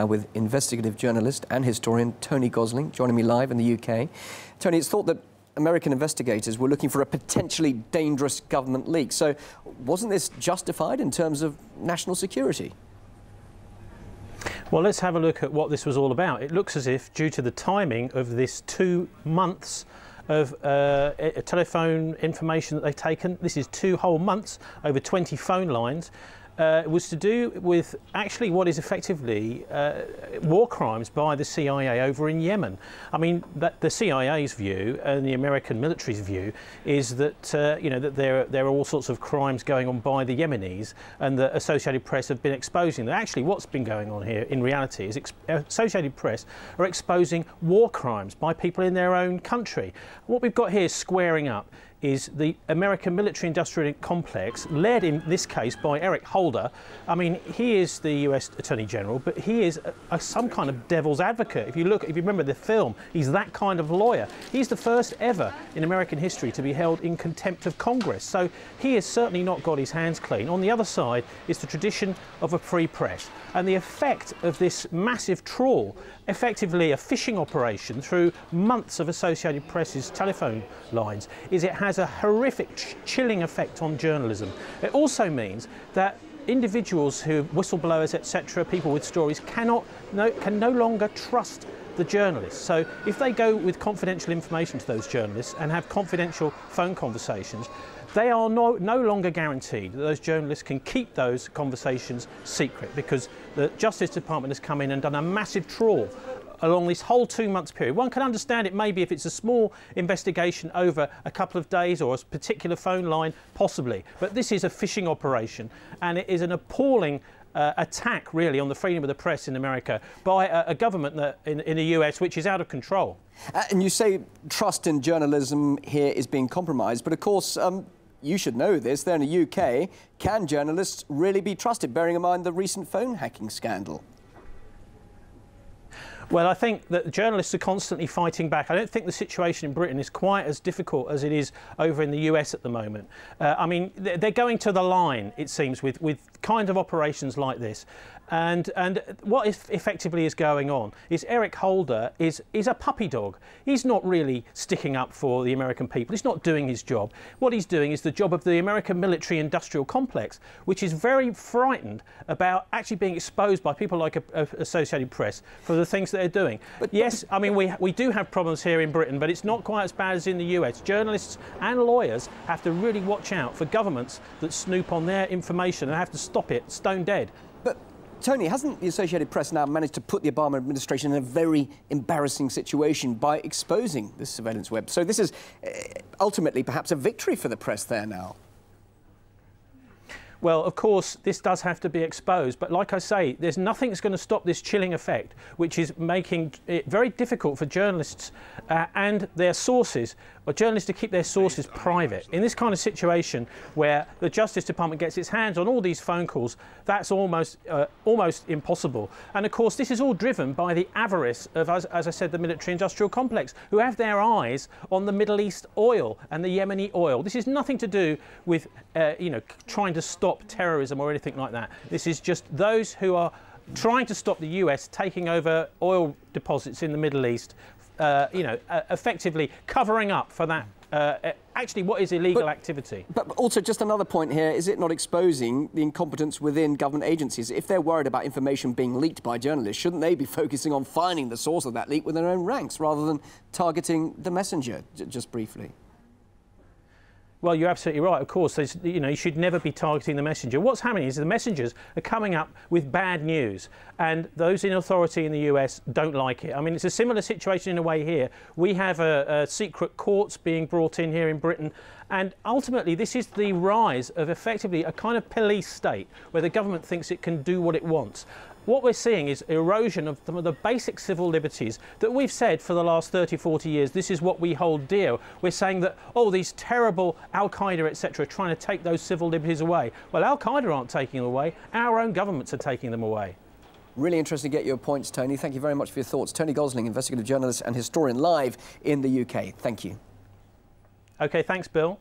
With investigative journalist and historian Tony Gosling joining me live in the UK. Tony, it's thought that American investigators were looking for a potentially dangerous government leak. So wasn't this justified in terms of national security? Well, let's have a look at what this was all about. It looks as if, due to the timing of this 2 months of telephone information that they've taken, this is 2 whole months, over 20 phone lines, it was to do with actually what is effectively war crimes by the CIA over in Yemen. I mean, the CIA's view and the American military's view is that you know, that there are all sorts of crimes going on by the Yemenis, and the Associated Press have been exposing them. Actually, what's been going on here in reality is Associated Press are exposing war crimes by people in their own country. What we've got here squaring up is the American military-industrial complex, led in this case by Eric Holder. I mean, he is the US Attorney General, but he is some kind of devil's advocate. If you remember the film, he's that kind of lawyer. He's the first ever in American history to be held in contempt of Congress. So he has certainly not got his hands clean. On the other side is the tradition of a free press. And the effect of this massive trawl, effectively a fishing operation through months of Associated Press's telephone lines, is it has a horrific, chilling effect on journalism. It also means that individuals who, whistleblowers, etc., people with stories, can no longer trust the journalists. So if they go with confidential information to those journalists and have confidential phone conversations, they are no longer guaranteed that those journalists can keep those conversations secret, because the Justice Department has come in and done a massive trawl along this whole 2 months period. One can understand it maybe if it's a small investigation over a couple of days or a particular phone line, possibly. But this is a fishing operation, and it is an appalling attack, really, on the freedom of the press in America by a government in the US which is out of control. And you say trust in journalism here is being compromised, but of course, you should know this, there in the UK, can journalists really be trusted, bearing in mind the recent phone hacking scandal? Well, I think that journalists are constantly fighting back. I don't think the situation in Britain is quite as difficult as it is over in the US at the moment. I mean, they're going to the line, it seems, with kind of operations like this. And what effectively is going on is Eric Holder is a puppy dog. He's not really sticking up for the American people. He's not doing his job. What he's doing is the job of the American military-industrial complex, which is very frightened about actually being exposed by people like Associated Press for the things that they're doing. Yes, I mean, we do have problems here in Britain, but it's not quite as bad as in the US. Journalists and lawyers have to really watch out for governments that snoop on their information and have to stop it stone dead. But Tony, hasn't the Associated Press now managed to put the Obama administration in a very embarrassing situation by exposing this surveillance web? So this is ultimately perhaps a victory for the press there now. Well, of course, this does have to be exposed, but like I say, there's nothing that's going to stop this chilling effect, which is making it very difficult for journalists and their sources, or journalists to keep their sources private. In this kind of situation where the Justice Department gets its hands on all these phone calls, that's almost impossible. And of course, this is all driven by the avarice of, as I said, the military-industrial complex, who have their eyes on the Middle East oil and the Yemeni oil. This is nothing to do with, you know, trying to stop terrorism or anything like that. This is just those who are trying to stop the US taking over oil deposits in the Middle East, you know, effectively covering up for that, actually what is illegal activity. But also, just another point here, is it not exposing the incompetence within government agencies? If they're worried about information being leaked by journalists, shouldn't they be focusing on finding the source of that leak within their own ranks rather than targeting the messenger, just briefly? Well, you're absolutely right. Of course, you know, you should never be targeting the messenger. What's happening is the messengers are coming up with bad news, and those in authority in the US don't like it. I mean, it's a similar situation in a way here. We have secret courts being brought in here in Britain, and ultimately this is the rise of effectively a kind of police state where the government thinks it can do what it wants. What we're seeing is erosion of some of the basic civil liberties that we've said for the last 30, 40 years. This is what we hold dear. We're saying that, oh, these terrible Al-Qaeda, etc., are trying to take those civil liberties away. Well, Al-Qaeda aren't taking them away. Our own governments are taking them away. Really interesting to get your points, Tony. Thank you very much for your thoughts. Tony Gosling, investigative journalist and historian, live in the UK. Thank you. OK, thanks, Bill.